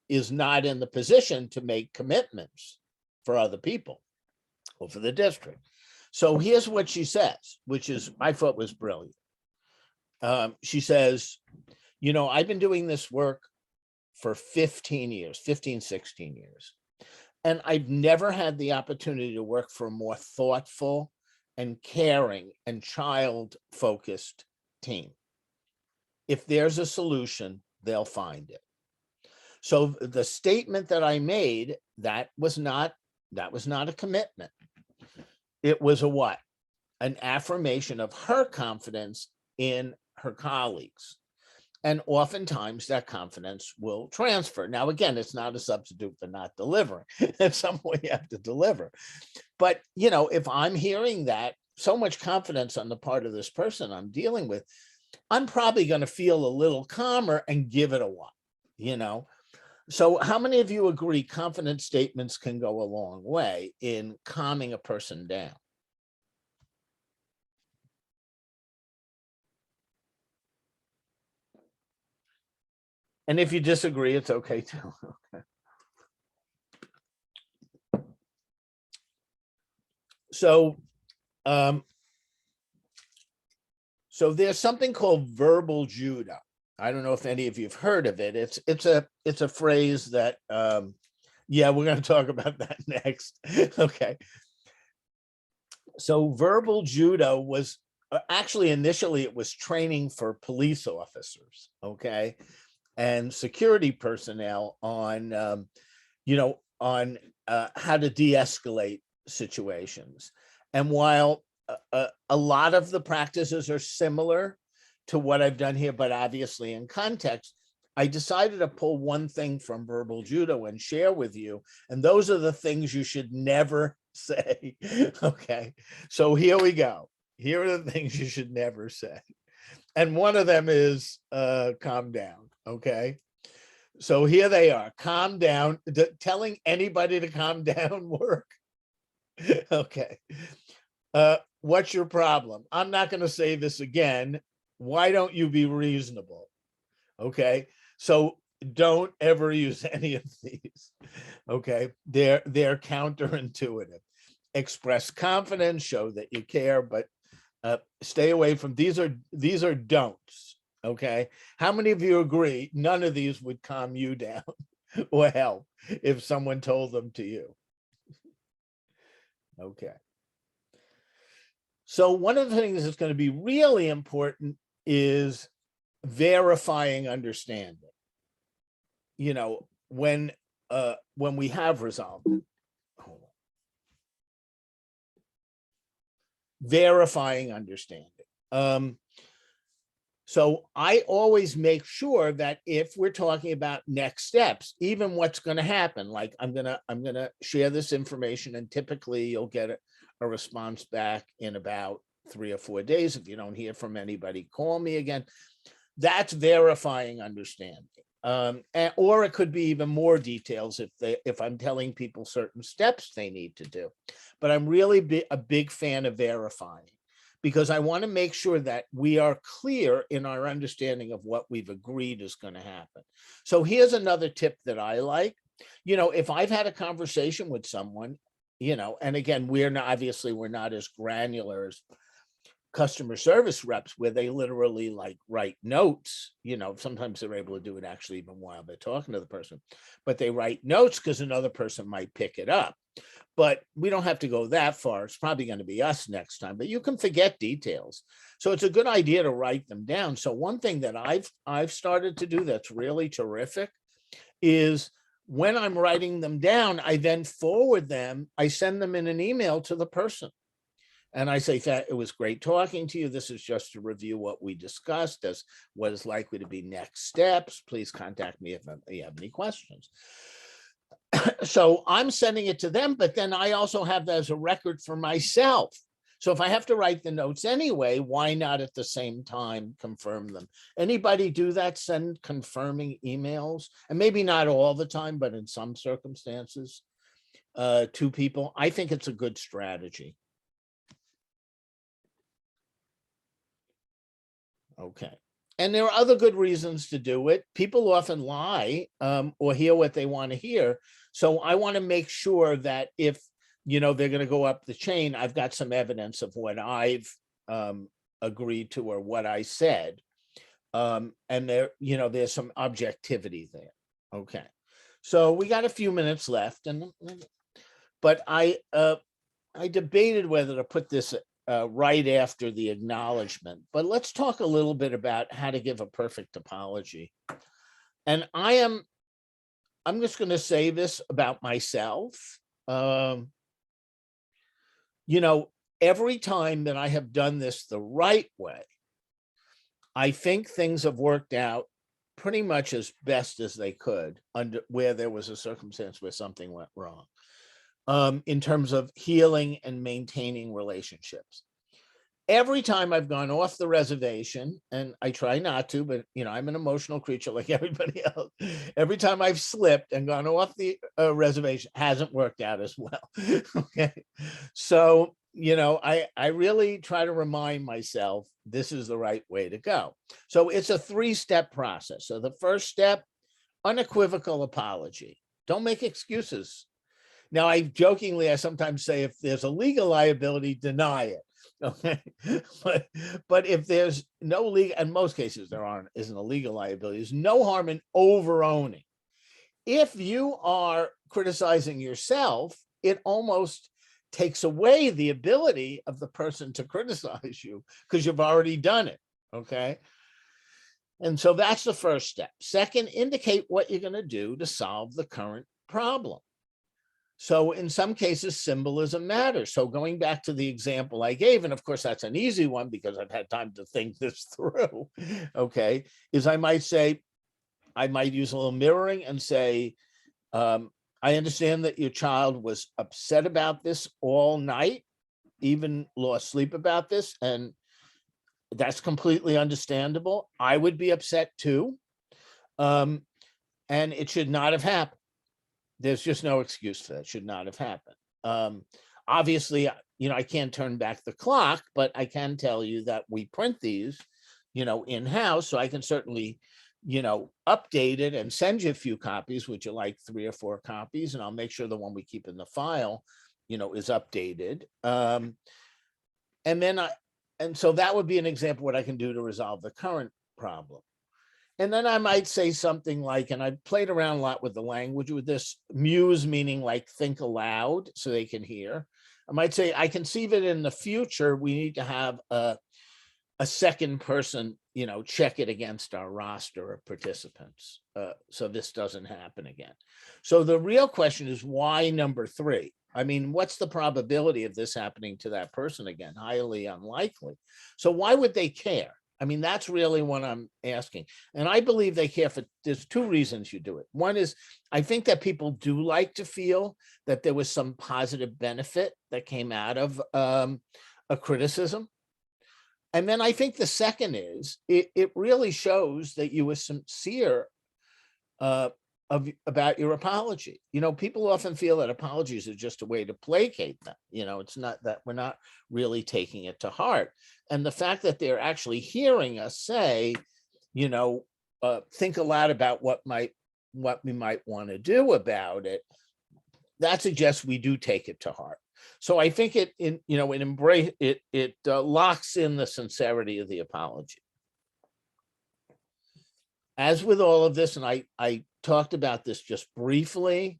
is not in the position to make commitments for other people or for the district. So here's what she says, which is, I thought was brilliant. She says, you know, I've been doing this work for 15, 16 years. And I've never had the opportunity to work for a more thoughtful and caring and child-focused team. If there's a solution, they'll find it. So the statement that I made, that was not a commitment. It was a what? An affirmation of her confidence in her colleagues. And oftentimes that confidence will transfer. Now, again, it's not a substitute for not delivering. At some point you have to deliver. But, you know, if I'm hearing that so much confidence on the part of this person I'm dealing with, I'm probably going to feel a little calmer and give it a while, you know. So how many of you agree confidence statements can go a long way in calming a person down? And if you disagree, it's okay too. Okay. So, so there's something called verbal judo. I don't know if any of you've heard of it. It's a phrase that, yeah, we're going to talk about that next. Okay. So verbal judo was actually, initially it was training for police officers, okay, and security personnel on, you know, how to de-escalate situations. And while a lot of the practices are similar to what I've done here, but obviously in context, I decided to pull one thing from verbal judo and share with you. And those are the things you should never say. Okay, so here we go. Here are the things you should never say. And one of them is calm down. Okay, so here they are. Calm down. Telling anybody to calm down work. Okay. What's your problem? I'm not going to say this again. Why don't you be reasonable? Okay. So don't ever use any of these. Okay. They're counterintuitive. Express confidence, show that you care, but stay away from these are don'ts. Okay. How many of you agree none of these would calm you down or help if someone told them to you? Okay. So one of the things that's going to be really important is verifying understanding. You know, when we have resolved it. Verifying understanding. So I always make sure that if we're talking about next steps, even what's going to happen, like I'm gonna share this information, and typically you'll get a response back in about 3 or 4 days. If you don't hear from anybody, call me again. That's verifying understanding. Or it could be even more details if I'm telling people certain steps they need to do. But I'm really a big fan of verifying, because I want to make sure that we are clear in our understanding of what we've agreed is going to happen. So here's another tip that I like. You know, if I've had a conversation with someone, you know, and again, we're not as granular as customer service reps, where they literally like write notes. You know, sometimes they're able to do it actually even while they're talking to the person, but they write notes because another person might pick it up. But we don't have to go that far. It's probably going to be us next time, but you can forget details. So it's a good idea to write them down. So one thing that I've started to do that's really terrific is when I'm writing them down, I then forward them. I send them in an email to the person. And I say, it was great talking to you. This is just to review what we discussed as what is likely to be next steps. Please contact me if you have any questions. So I'm sending it to them, but then I also have that as a record for myself. So if I have to write the notes anyway, why not at the same time confirm them? Anybody do that? Send confirming emails, and maybe not all the time, but in some circumstances to people. I think it's a good strategy. Okay. And there are other good reasons to do it. People often lie or hear what they want to hear. So I want to make sure that if, you know, they're going to go up the chain, I've got some evidence of what I've agreed to or what I said. And there, you know, there's some objectivity there. Okay. So we got a few minutes left, but I debated whether to put this right after the acknowledgement, but let's talk a little bit about how to give a perfect apology. And I'm just going to say this about myself. You know, every time that I have done this the right way, I think things have worked out pretty much as best as they could under where there was a circumstance where something went wrong. In terms of healing and maintaining relationships. Every time I've gone off the reservation, and I try not to, but you know, I'm an emotional creature like everybody else. Every time I've slipped and gone off the reservation, hasn't worked out as well. Okay. So, you know, I really try to remind myself this is the right way to go. So it's a 3-step process. So the first step, unequivocal apology. Don't make excuses. Now, I sometimes say if there's a legal liability, deny it. Okay, but if there's no legal, in most cases there isn't a legal liability. There's no harm in over owning. If you are criticizing yourself, it almost takes away the ability of the person to criticize you because you've already done it. Okay. And so that's the first step. Second, indicate what you're going to do to solve the current problem. So in some cases, symbolism matters. So going back to the example I gave, and of course that's an easy one because I've had time to think this through, okay, is I might say, I might use a little mirroring and say, I understand that your child was upset about this all night, even lost sleep about this, and that's completely understandable. I would be upset too. And it should not have happened. There's just no excuse for that. It should not have happened. Obviously, I can't turn back the clock, but I can tell you that we print these, in-house. So I can certainly, update it and send you a few copies. Would you like 3 or 4 copies? And I'll make sure the one we keep in the file, is updated. And so that would be an example of what I can do to resolve the current problem. And then I might say something like, and I played around a lot with the language with this, muse meaning like think aloud so they can hear. I might say, I conceive it in the future, we need to have a second person, check it against our roster of participants. So this doesn't happen again. So the real question is why number 3? I mean, what's the probability of this happening to that person again? Highly unlikely. So why would they care? I mean, that's really what I'm asking. And I believe they care for, there's 2 reasons you do it. One is, I think that people do like to feel that there was some positive benefit that came out of a criticism. And then I think the second is, it really shows that you were sincere about your apology. People often feel that apologies are just a way to placate them. It's not that, we're not really taking it to heart. And the fact that they're actually hearing us say, think aloud about what we might want to do about it, that suggests we do take it to heart. So I think it locks in the sincerity of the apology. As with all of this, and I talked about this just briefly,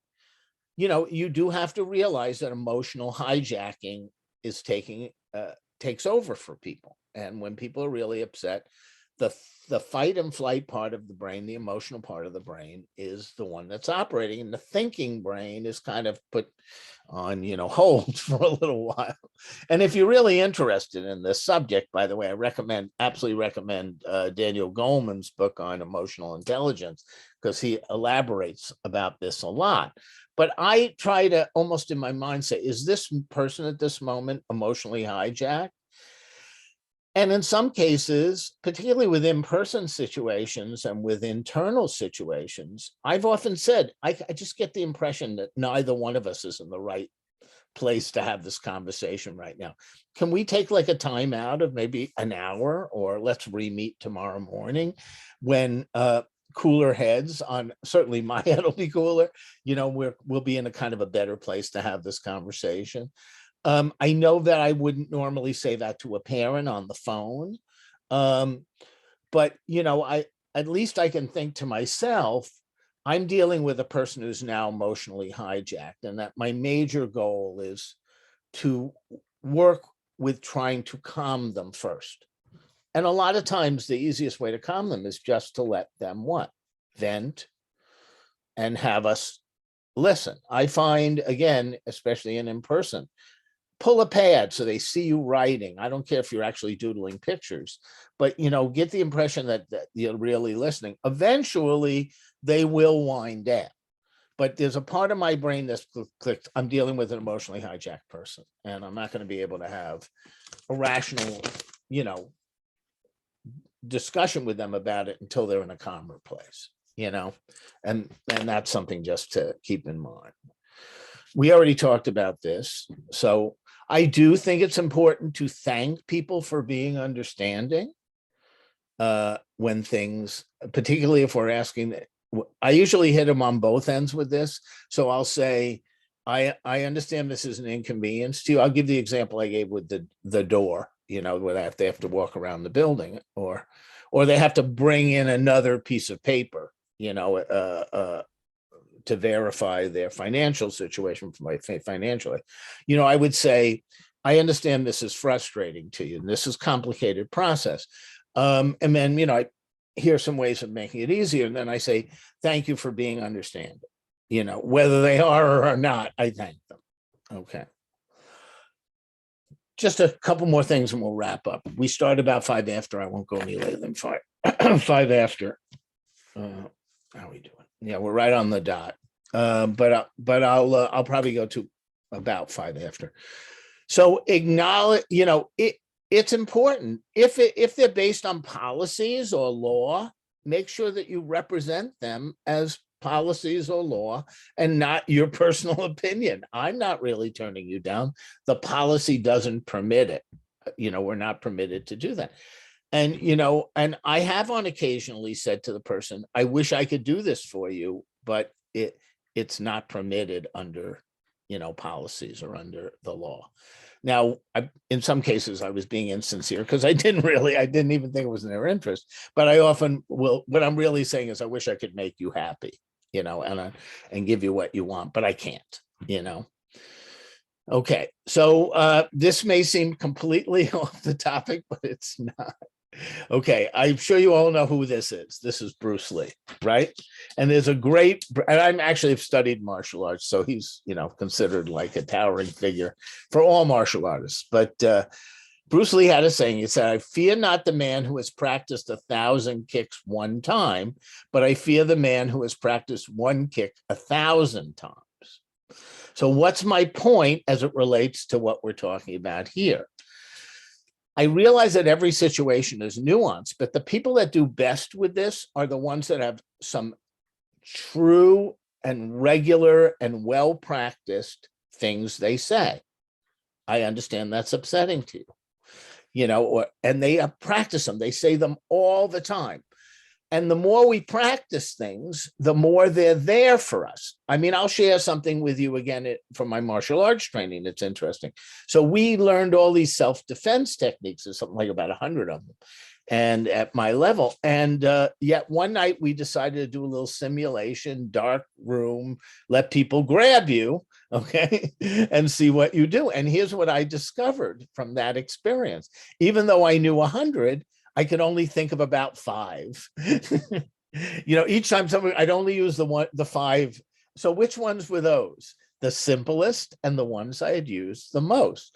you do have to realize that emotional hijacking is takes over for people. And when people are really upset, the fight and flight part of the brain, the emotional part of the brain, is the one that's operating, and the thinking brain is kind of put on hold for a little while. And if you're really interested in this subject, by the way, I absolutely recommend Daniel Goleman's book on emotional intelligence, because he elaborates about this a lot. But I try to almost in my mind say, is this person at this moment emotionally hijacked? And in some cases, particularly with in-person situations and with internal situations, I've often said, I just get the impression that neither one of us is in the right place to have this conversation right now. Can we take like a time out of maybe an hour, or let's re-meet tomorrow morning when cooler heads on, certainly my head will be cooler, we'll be in a kind of a better place to have this conversation. I know that I wouldn't normally say that to a parent on the phone. But, at least I can think to myself, I'm dealing with a person who's now emotionally hijacked, and that my major goal is to work with trying to calm them first. And a lot of times the easiest way to calm them is just to let them vent and have us listen. I find, again, especially in person, pull a pad so they see you writing. I don't care if you're actually doodling pictures, but get the impression that you're really listening. Eventually they will wind down. But there's a part of my brain that's clicked, I'm dealing with an emotionally hijacked person, and I'm not going to be able to have a rational, discussion with them about it until they're in a calmer place, and that's something just to keep in mind. We already talked about this. So I do think it's important to thank people for being understanding when things, particularly if we're asking, I usually hit them on both ends with this. So I'll say, I understand this is an inconvenience to you. I'll give the example I gave with the door, where they have to walk around the building, or they have to bring in another piece of paper, to verify their financial situation financially. I would say, I understand this is frustrating to you, and this is a complicated process. And then, I hear some ways of making it easier. And then I say, thank you for being understanding. whether they are or are not, I thank them. Okay. Just a couple more things and we'll wrap up. We start about 5 after. I won't go any later than 5. 5 after. How are we doing? Yeah, we're right on the dot. But I'll probably go to about 5 after. So acknowledge, it's important if they're based on policies or law, make sure that you represent them as policies or law and not your personal opinion. I'm not really turning you down. The policy doesn't permit it. We're not permitted to do that. And, and I have on occasionally said to the person, I wish I could do this for you, but it's not permitted under, policies or under the law. Now, in some cases, I was being insincere because I didn't even think it was in their interest. But I often will. What I'm really saying is, I wish I could make you happy, and give you what you want, but I can't, Okay, so this may seem completely off the topic, but it's not. Okay, I'm sure you all know who this is. This is Bruce Lee, right? And there's and I'm actually have studied martial arts, so he's, considered like a towering figure for all martial artists. But Bruce Lee had a saying, he said, I fear not the man who has practiced 1,000 kicks one time, but I fear the man who has practiced one kick 1,000 times. So what's my point as it relates to what we're talking about here? I realize that every situation is nuanced, but the people that do best with this are the ones that have some true and regular and well-practiced things they say. I understand that's upsetting to you, and they practice them. They say them all the time. And the more we practice things, the more they're there for us. I mean, I'll share something with you again from my martial arts training. It's interesting. So we learned all these self-defense techniques. There's something like about 100 of them. And at my level, and yet one night we decided to do a little simulation, dark room, let people grab you, okay, and see what you do. And here's what I discovered from that experience. Even though I knew 100, I could only think of about 5. Each time I'd only use the 5. So which ones were those? The simplest and the ones I had used the most.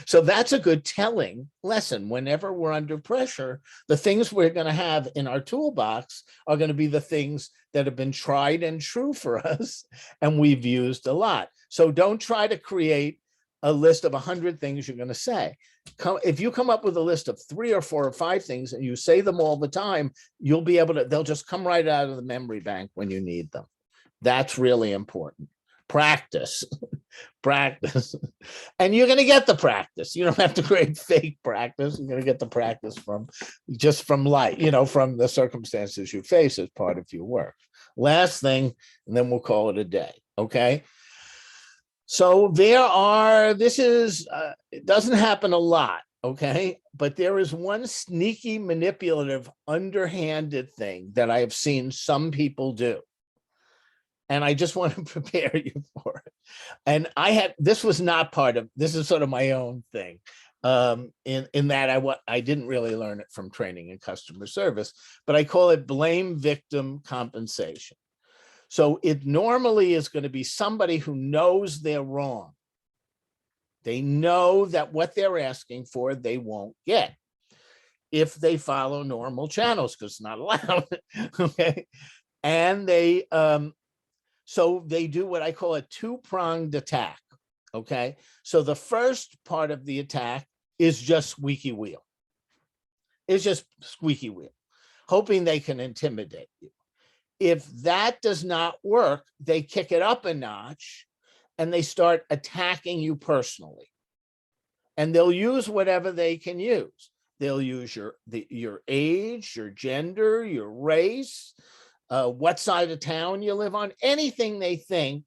So that's a good telling lesson. Whenever we're under pressure, the things we're going to have in our toolbox are going to be the things that have been tried and true for us and we've used a lot. So don't try to create a list of 100 things you're going to say. If you come up with a list of 3 or 4 or 5 things and you say them all the time, you'll be able to, they'll just come right out of the memory bank when you need them. That's really important. Practice. And you're going to get the practice. You don't have to create fake practice. You're going to get the practice from life, from the circumstances you face as part of your work. Last thing, and then we'll call it a day. Okay. So it doesn't happen a lot, okay? But there is one sneaky, manipulative, underhanded thing that I have seen some people do. And I just want to prepare you for it. And this was not this is sort of my own thing. In that I didn't really learn it from training in customer service, but I call it blame victim compensation. So it normally is going to be somebody who knows they're wrong. They know that what they're asking for, they won't get if they follow normal channels, because it's not allowed. Okay. And so they do what I call a 2-pronged attack. Okay. So the first part of the attack is just squeaky wheel. It's just squeaky wheel, hoping they can intimidate you. If that does not work, they kick it up a notch and they start attacking you personally. And they'll use whatever they can use. They'll use your age, your gender, your race, what side of town you live on, anything they think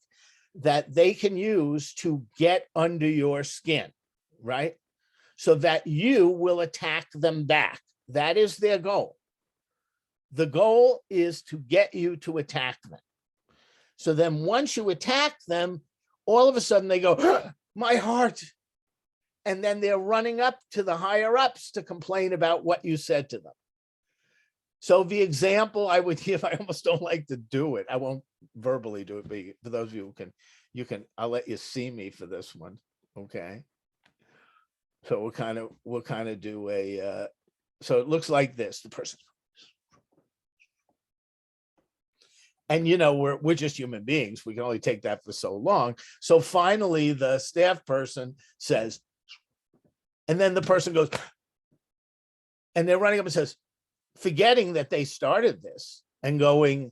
that they can use to get under your skin, right? So that you will attack them back. That is their goal. The goal is to get you to attack them. So then once you attack them, all of a sudden they go, my heart. And then they're running up to the higher ups to complain about what you said to them. So the example I would give, I almost don't like to do it. I won't verbally do it, but for those of you who can, I'll let you see me for this one. Okay. So we'll kind of do a, so it looks like this, the person. And we're just human beings. We can only take that for so long. So finally the staff person says, and then the person goes, and they're running up and says, forgetting that they started this and going,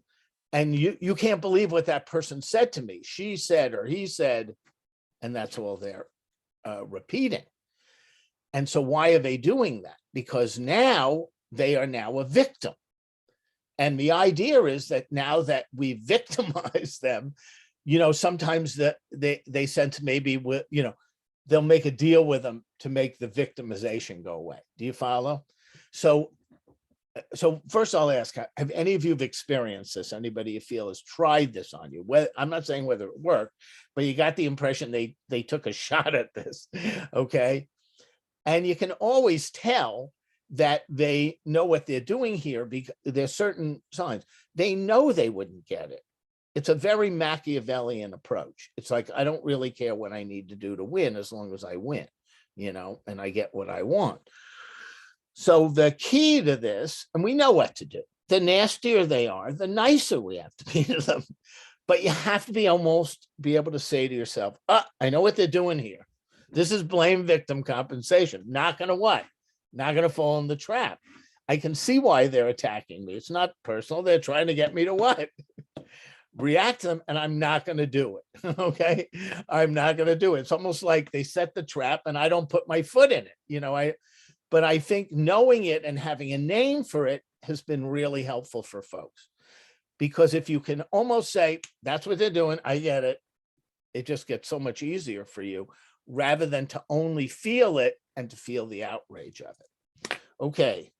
and you can't believe what that person said to me. She said, or he said, and that's all they're repeating. And so why are they doing that? Because now they are now a victim. And the idea is that now that we victimize them, sometimes that they sense maybe, they'll make a deal with them to make the victimization go away. Do you follow? So first I'll ask, have any of you have experienced this? Anybody you feel has tried this on you? Well, I'm not saying whether it worked, but you got the impression they took a shot at this, okay? And you can always tell that they know what they're doing here because there's certain signs. They know they wouldn't get it. It's a very Machiavellian approach. It's like, I don't really care what I need to do to win as long as I win, and I get what I want. So the key to this, and we know what to do, the nastier they are, the nicer we have to be to them. But you have to be able to say to yourself, I know what they're doing here. This is blame victim compensation. Not going to what? Not going to fall in the trap. I can see why they're attacking me. It's not personal. They're trying to get me to what? React to them, and I'm not going to do it. Okay. I'm not going to do it. It's almost like they set the trap and I don't put my foot in it. But I think knowing it and having a name for it has been really helpful for folks, because if you can almost say, that's what they're doing, I get it, it just gets so much easier for you rather than to only feel it and to feel the outrage of it. Okay.